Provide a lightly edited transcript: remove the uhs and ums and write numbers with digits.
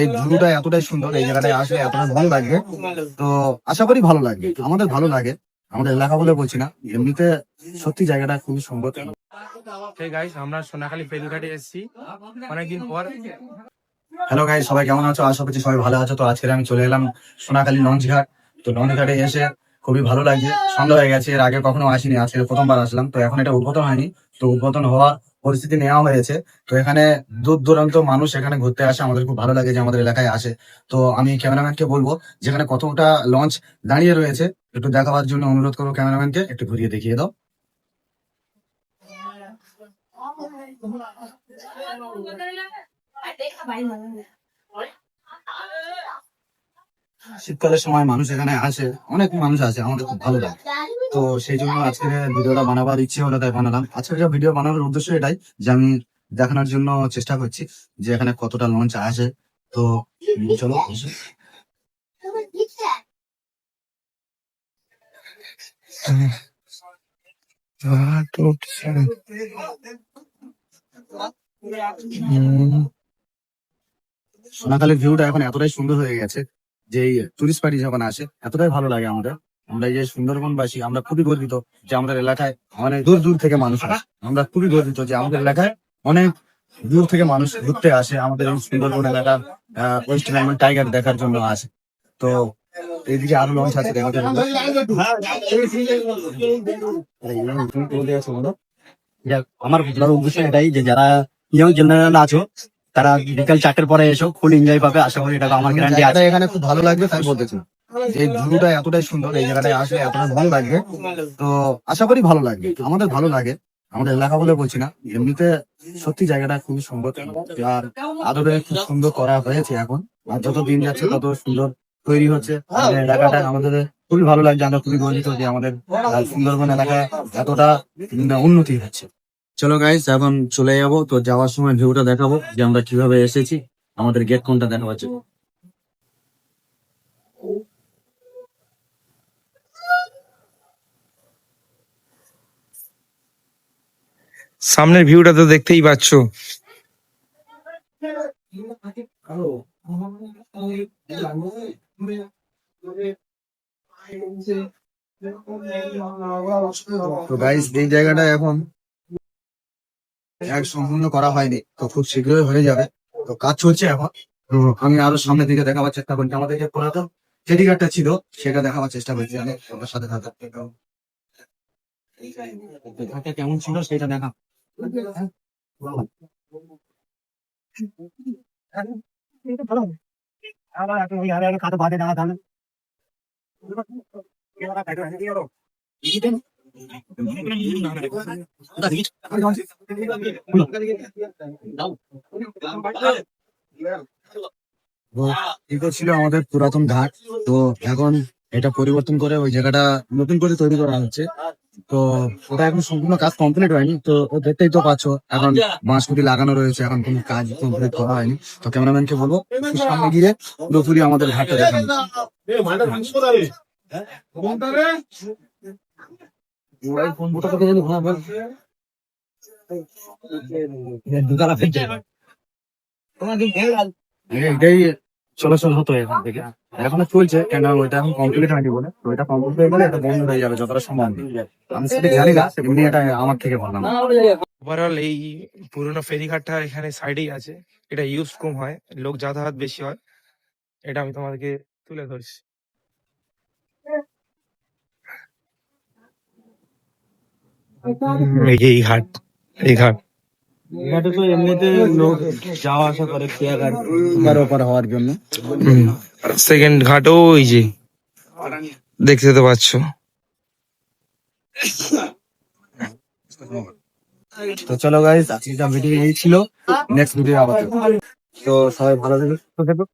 এই ভিউটা এতটাই সুন্দর, এই জায়গাটায় আসলে এতটা ভালো লাগবে। তো আশা করি ভালো লাগবে, আমাদের ভালো লাগে, আমাদের এলাকা বলে বলছি না, এমনিতে সত্যি জায়গাটা খুবই সুন্দর। গাইস, আমরা সোনাখালী ফেরিঘাটে এসেছি অনেকদিন পর। হ্যালো গাইস, সবাই কেমন আছো? আশা করছি সবাই ভালো আছো। তো আজকে আমি চলে এলাম সোনাখালী লঞ্চ ঘাট। তো লঞ্চ ঘাটে এসে খুবই ভালো লাগছে, সন্ধ্যা হয়ে গেছে, এর আগে কখনো আসিনি, আজকে প্রথমবার আসলাম। তো এখন এটা উদ্বোধন হয়নি, তো উদ্বোধন হওয়ার পরিস্থিতি নেওয়া হয়েছে। তো এখানে দূর দূরান্ত মানুষ এখানে ঘুরতে আসে, আমাদের খুব ভালো লাগে যে আমাদের এলাকায় আসে। তো আমি ক্যামেরাম্যানকে বলবো যেখানে কতটা লঞ্চ দাঁড়িয়ে রয়েছে একটু দেখাবার জন্য অনুরোধ করবো, ক্যামেরাম্যানকে একটু ঘুরিয়ে দেখিয়ে দাও। শীতকালের সময় মানুষ এখানে আসে, অনেক মানুষ আসে, আমাদের খুব ভালো লাগে। তো সেই জন্য আজকে ভিডিওটা বানাবার ইচ্ছে হলো, তাই বানালাম। আজকে ভিডিও বানানোর উদ্দেশ্য এটাই যে আমি দেখানোর জন্য চেষ্টা করছি যে এখানে কতটা লঞ্চ আসে। তো চলো। সোনাখালীর ভিউটা এখন এতটাই সুন্দর হয়ে গেছে যে এই টুরিস্ট পার্টি যখন আসে এতটাই ভালো লাগে আমাদের। আমরা এই যে সুন্দরবনবাসী, আমরা খুবই গর্বিত যে আমাদের এলাকায় অনেক দূর দূর থেকে মানুষ আসে। আমরা খুবই গর্বিত যে আমাদের এলাকায় অনেক দূর থেকে মানুষ ঘুরতে আসে, আমাদের এই সুন্দরবন এলাকার ওয়েস্ট বেঙ্গল টাইগার দেখার জন্য আসে। তো এইদিকে আরো লঞ্চ আছে, দেখাতে হবে। আমার বলার উদ্দেশ্য এটাই যে যারা ইয়ং জেনারেশন আছো তারা বিকাল 4টের পরে এসো, ফুল এনজয় পাবে, আশা করি এটা আমার গ্যারান্টি আছে। এখানে খুব ভালো লাগবে তাই বলতেছি, এই ভিউটা এতটাই সুন্দর, এই জায়গাটায় আসলে এতটা ভালো লাগবে। তো আশা করি ভালো লাগবে, আমাদের ভালো লাগে, আমাদের এলাকা বলে বলছি না, এমনিতে সত্যি জায়গাটা খুবই সুন্দর। আর আদরে খুব সুন্দর করা হয়েছে এখন, আর যত দিন যাচ্ছে তত সুন্দর তৈরি হচ্ছে আমাদের এলাকাটা। আমাদের খুবই ভালো লাগছে, আমরা খুবই গর্বিত যে আমাদের সুন্দরবন এলাকায় এতটা উন্নতি হচ্ছে। চলো গাইস, এখন চলে যাবো। তো যাওয়ার সময় ভিউটা দেখাবো যে আমরা কিভাবে এসেছি, আমাদের গেট কোনটা দেখা হচ্ছে। সামনের ভিউটা তো দেখতেই পাচ্ছ। তো গাইস, এই জায়গাটা এখন এক সম্পূর্ণ করা হয়নি, তো খুব শীঘ্রই হয়ে যাবে। তো কাজ চলছে এখন। তো আমি আরো সামনের দিকে দেখাবার চেষ্টা করছি, আমাদের যে পুরাতন ফেরিঘাটটা ছিল সেটা দেখাবার চেষ্টা করছি আমি ওদের সাথে সাথে। ঘাটটা কেমন ছিল সেটা দেখা। এটা ছিল আমাদের পুরাতন ঘাট। তো এখন এটা পরিবর্তন করে ওই জায়গাটা নতুন করে তৈরি করা হচ্ছে। তো ওটা এখন সম্পূর্ণ কাজ কমপ্লিট হয়নি, তো দেখতেই তো পাচ্ছ এখন বাঁশকুটি লাগানো রয়েছে, এখন কোনো কাজ কমপ্লিট করা হয়নি। তো ক্যামেরাম্যানকে বলবো একটু সামনে গিয়ে পুরোপুরি আমাদের ঘাটটা দেখানো। এটাই চলাচল হতো এখান থেকে, এখনো চলছে কেন ওইটা এখন কমপ্লিট হয়নি বলে। তো এটা কমপ্লিট হয়ে গেলে এটা বন্ধ হয়ে যাবে যতটা সম্ভব। আমি সেটা জানি না, এমনি এটা আমার থেকে বললাম। ওভারঅল এই পুরোনো ফেরিঘাটটা এখানে সাইডেই আছে। এটা ইউজ কম হয়, লোক যাতায়াত বেশি হয়, এটা আমি তোমাদেরকে তুলে ধরছি। এই ঘাট, এই ঘাট এখানে তো এমনিতে লোক যাওয়া আসা করে খেয়াঘাট ওপার ওপার হওয়ার জন্য। সেকেন্ড ঘাটও ওই যে দেখতে তো পাচ্ছ। তো চলো গাইস, আজকের ভিডিও এই ছিল, নেক্সট ভিডিও আবার। তো সবাই ভালো থেকো।